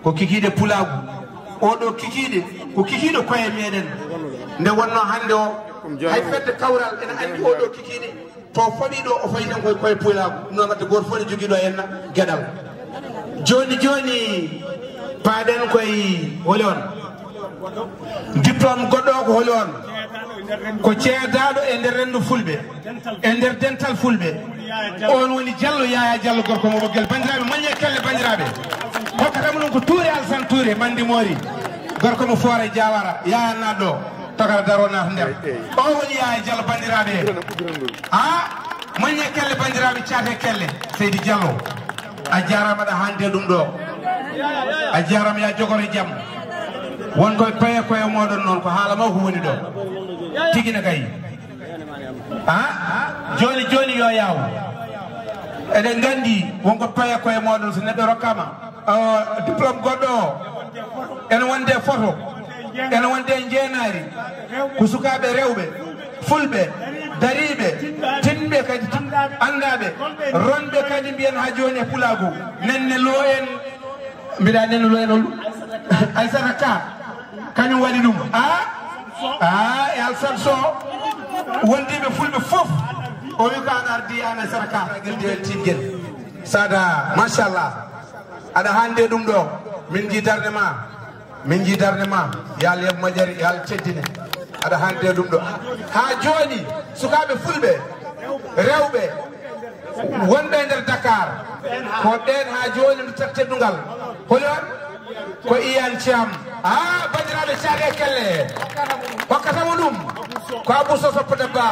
ko kikiide pulagu oɗo kikiide ko kikiiɗo koye meɗen nde wonno hande o hay fedde kawral ene andi oɗo kikiide to faɓiɗo o fayi tan koye pulagu non wadde goto fof ne joguiɗo henna gueɗal joni joni paaɗen koye holi on diplôme goɗɗo o ko holi on ko ceedaɗo e nder rendu fulɓe e nder dental fulɓe on woni Diallo Yaya Diallo gorko mo ɓoggel bandiraɓe moƴƴe kelle bandiraɓe hokkatamo ɗum ko Touré Alassane Touré mandi moori gorko mo foore Diawara Yaya naɗɗo togara daro nata nder o woni Yaya Diallo bandiraɓe ha moƴƴe kelle bandiraɓe caate kelle Seydi Diallo a jarama ɗa hande ɗum ɗo a jarama ya jogoro jaam wonko paye koye moɗon noon ko haala ma ko woni ɗo tigina kay joni joni yo yaw eɗen gandi wonko paye koye moɗon so neɗɗo rokkama diplôme goɗɗo o ene wonde photo ene wonde jeenari ko sukaɓe rewɓe fulɓe dariɓe tinɓe kadi andaɓe ronɓe kadi mbiyen ha joni e pulagu nenne lo en mbiɗa nenne lo en Aissata Ka kañum waɗi ɗum e Alassane Sow wondiɓe fulɓe foof o wi ko an ardi an Aissata Ka gueldiwel tigguel sada machallah aɗa hande ɗum ɗo min ji darde ma yo Allah yeb moƴƴere yo Allah teddine aɗa hande ɗum ɗo ha joni sukaɓe fulɓe rewɓe wonɓe nder Dakar ko ɗen ha joni ndu teddungal holi on ko Iyane Thiam bandiraɓe caade kelle hokkatamo ɗum ko Abou Sow Dabba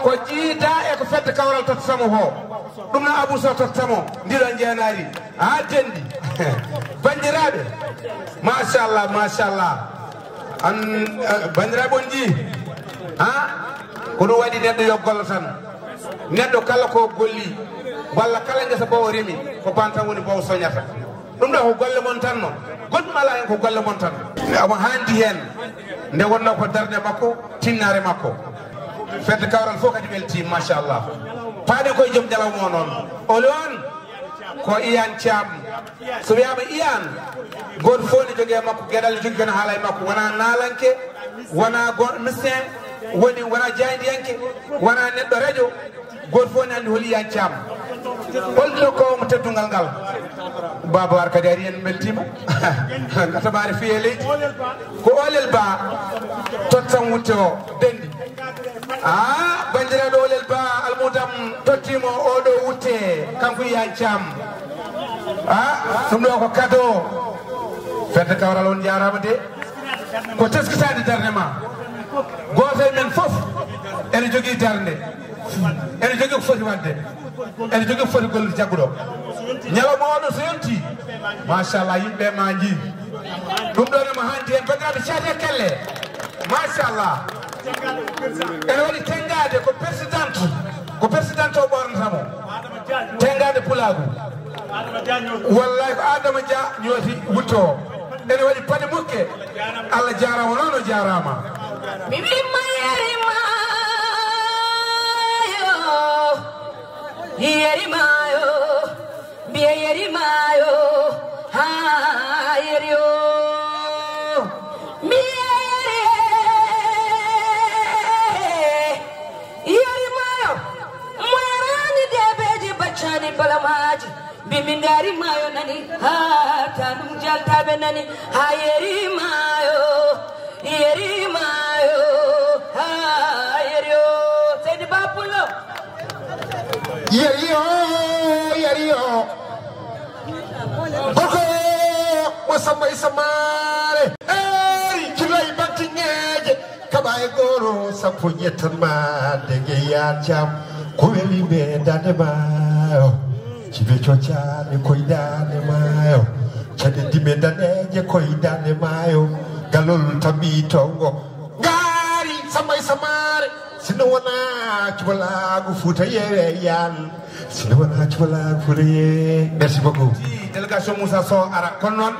ko jiida e ko fedde kawral tottatamo ho ɗum no Abou Sow tottatamo ndiɗon jeenari dendi bandiraɓe machallah an bandiraɓe on ji ko ɗum waɗi neɗɗo yo gollo tan neɗɗo kala ko golli walla kala guesa bawo remi ko bantan woni bawo soñata ɗum ɗo ko golle mon tan no goɗɗum ala hen ko golle mon tan omo handi hen nde wonno ko darde makko tinnare makko fedde kawral fof kadi welti machallah paaɗe koye joom jalawma o noon olon ko Iyane Thiam so wiyama Iyane goto fof ne jogui e makko gueɗal ne jogui kono haala e makko wona naalanke wona médecin wona jaydiyanke wona neɗɗo radio goto fof ne andi holi Iyane Thiam holɗo ko mo teddungal ngal Babacar kadi ari en beltima gatabare fiye leydi ko Olel Ba tottam wutte o dendi bandiraɗo Olel Ba almudam tottimo oɗo wutte kanko Iyane Thiam ɗum ɗo ko cadeau fedde kawral on jarama de ko teskitade darde ma goto e men foof ene jogui darde ene jogui ko foti wadde ene jogui ko foti gollude jagguɗo ñalawma oɗo so yonti machallah yimɓe ma ji ɗum ɗo nemo handi hen bandiraɓe caate kelle machallah ene waɗi tengade ko présidente o ɓornatamo tengade pulagu wallahi ko Adama Dia ñooti wutto o ene waɗi paɗe mukke Allah jarama noon o jarama Yerimayo, biye yerimayo, ha yerio, biye yerimayo, mwarani debeji bachani balamaji, bimingari mayo nani, ha tanum jaltabe nani, ha yerimayo, ha yerio, Seydi Bapulo. Yeriyo Boko wasamba isamare Julai bakti ngeje Kabaye goro sapu nyetan ma Denge Iyane Thiam Kuweli me dane mayo Chibe chochane koi dane mayo Chade dime daneje koi dane mayo Galol tabi tongo Gari samba isamare Sino wana chubalagu futa ye yan Sino wana chubalagu futa ye. Merci beaucoup. Délégation Moussa Sow ara kon non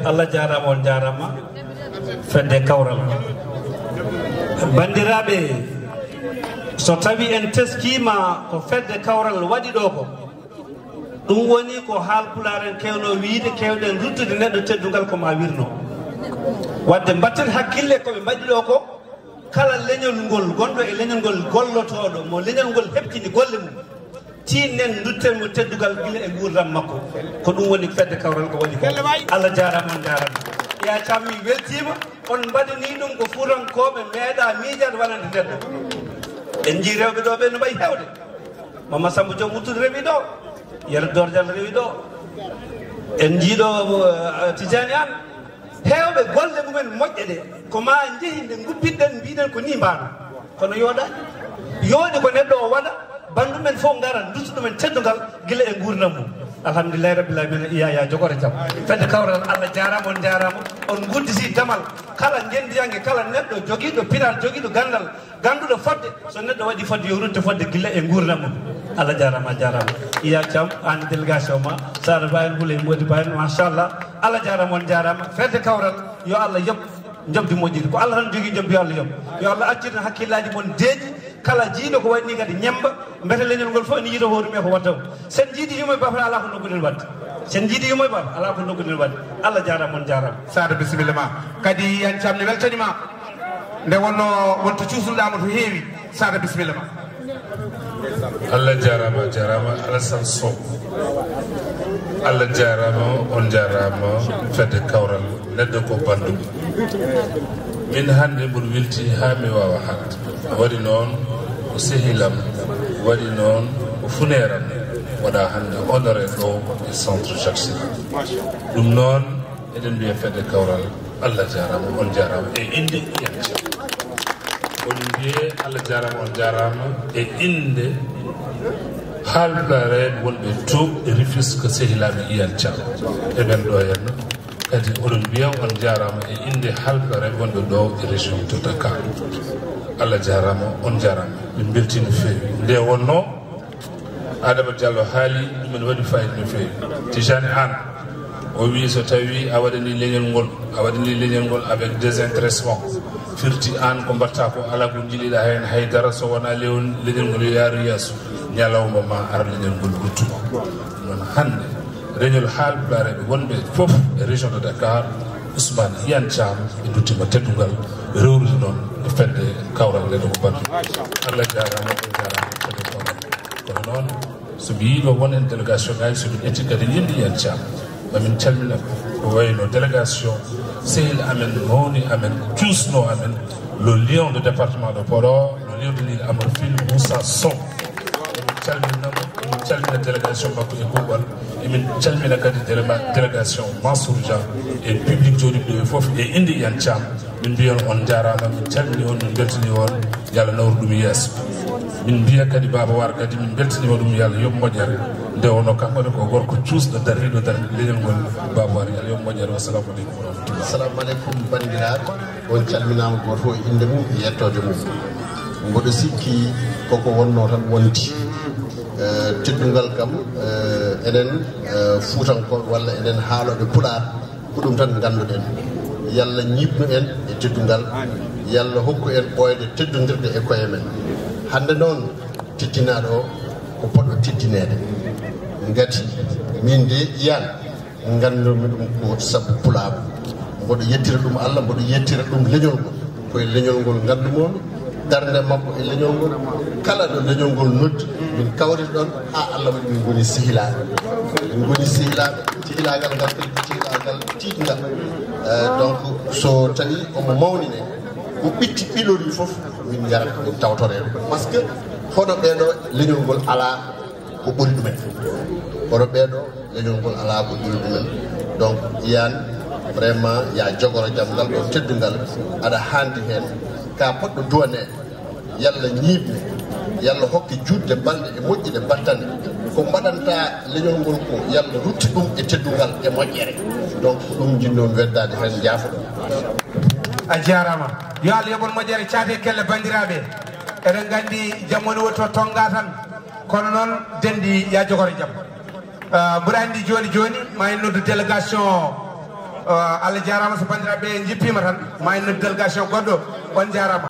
Allah jarama on jarama fedde kawral bandiraɓe so tawi en teskima ko fedde kawral waɗi ɗo ko ɗum woni ko haalpularen kewno wiide kewɗen ruttude neɗɗo teddugal ko ma wirno wadde mbatten hakkille koɓe mbaɗi ɗo ko kala leñol ngol gonɗo e leñol ngol gollotoɗo mo leñol ngol heɓtini golle mum tinnen dutten mo teddugal gila e gurdam makko ko ɗum woni fedde kawral ko waɗi ko Allah jarama on jarama ya cammi weltima on mbaɗani ɗum ko fuurankoɓe meeɗa miijade walande neɗɗo en jii rewɓe ɗo ɓe no mbayi hewde Mama Samba Diom Wuttude rewi ɗo Yero Dordial rewi ɗo en jiiɗo Tidiani an hewɓe golle mumen moƴƴe ɗe ko ma jeehi nde guppitɗen mbiɗen ko ni mbano kono yooɗani yooɗi ko neɗɗo o waɗa bandumen fof ngara dusu ɗumen teddugal gila e gurdam mum alhamdulillahi rabbil alamin iya jogore jam fedde kawral Allah jarama on jarama on guddisi damal kala gendiyange kala neɗɗo joguiɗo pinal joguiɗo gandal ganduɗo fodde so neɗɗo waɗi fodde yo rutde fodde gila e gurdam mum Allah jarama jarama iya jam an délégation ma Sara Bayen Houleye Mody Bayen machallah Allah jarama on jarama fedde kawral yo Allah yob jobdi moƴƴiri ko Allah tan jogui jobdi yo Allah yob yo Allah accirna hakkillaji mon deeƴi kala jiiɗo ko waɗni kadi ñemba mbete leñol ngol fof ne yiiɗo hoore me ko watta sen jiiɗi yumoy baba ala ko nokkuɗen wadde sen jiiɗi yumoy baba ala ko nokkuɗen wadde Allah jarama on jarama Sada bisimilla ma kadi yan camne weltanima nde wonno wonto cuusnuɗama to heewi Sada bisimilla ma Allah jarama Alassane Sow Allah jarama on jarama fedde kawral neɗɗo ko banduɓe min hande mboɗo welti ha mi wawa haalde waɗi noon ko sehilam waɗi noon ko funeram waɗa hande honoré ɗo e centre Jacques Chirac ɗum noon eɗen mbiya fedde kawral Allah jarama on jarama e inde yacca on mbiye Allah jarama on jarama e inde haalpulare wonɓe to e Rufisque sehilaɓe Iyane Thiam eɓen ɗo henna kadi oɗon mbiya on jarama e inde haalpulare wonɓe ɗo e région de Dakar Allah jarama on jarama min belti no fewi nde wonno Adama Diallo haali ɗumen waɗi fayida no fewi Tijani An o wi so tawi a waɗani leñol ngol avec désintéressement firti an ko mbatta ko ala ko jiiɗiɗa hen haydara so wona leñol ngol yo yaaru yeeso ñalawma ma ara leñol ngol guttuma noon hande reñol haalpulare ɓe wonɓe fof e région de Dakar Ousmane Iyane Thiam ɓe duttima teddugal rewrude noon e fedde kawral nde ko bandu Allah jarama on jarama fedde kawral kono noon somi yiiɗo won en délégation ngaji somin ƴetti kadi yimɓe Iyane Thiam mamin calmina ko wayno délégation sehil amen mawni amen cuusno amen le lion du département de Podor le lion de l'île Amadou Fil Moussa Sow emin calmina délégation makko e kuuɓal emin calmina kadi délégation Mansour Dia e public joɗiɓe ɗo foof e inde Iyane Thiam min mbiyon on jarama min calmini on min beltini on yo Allah nawru ɗum yeeso min mbiya kadi Baba War kadi min beltinima ɗum yo Allah yoɓ moƴƴere nde wonno kankone ko gorko cuusɗo darriɗo darde leñol ngol Baba War yo Allah yoɓ moƴƴere wassalamu aleykum wa rahmatullah assalamu aleykum bandiraɓe on calminama goto fof e inde mum e yettode mum mboɗo sikki koko wonno tan wonti teddungal kam enen fuutankoɓe walla enen haaloɓe pular ko ɗum tan ganduɗen yallah ñibnu en e teddungal yallah hokku en ɓoyde teddodirde e koye men hande noon teddinaɗo o ko poɗɗo teddinede gati min de Iyane gandumi ɗum ko saabu pulaɓe mboɗo yettira ɗum Allah mboɗo yettira ɗum leñol ngol koye leñol ngol gandumomi darde makko e leñol ngol kala ɗo leñol ngol noddi min kawri ɗon ha Allah waɗi min goni sehilaɓe sehilagal ngal kadi sehilagal tiɗngal donc so tawi omo mawnine ko ɓitti ɓilori foof min garat min tawtore par ce que hono ɓeɗo leñol ngol ala ko ɓuri ɗumen hono ɓeɗo leñol ngol ala ko ɓuri ɗumen donc Iyane vraiment ya jogoro jaam ngal ɗo teddungal aɗa handi hen ka poɗɗo duwane yalla ñiibne yalla hokke juutde balɗe e moƴƴude battane ko mbaɗanta leñol ngol ko yalla rutti ɗum e teddungal e moƴƴere donc ɗum jinnoon weddade hen jaafa ɗum a jarama yo Allah yoɓon moƴƴere caate kelle bandiraɓe eɗen gandi jammoni woni to tonga tan kono noon dendi ya jogoro jaam mboɗa andi joni ma en noddu délégation Allah jarama so bandiraɓe jippima tan ma en noddu délégation goɗɗo on jarama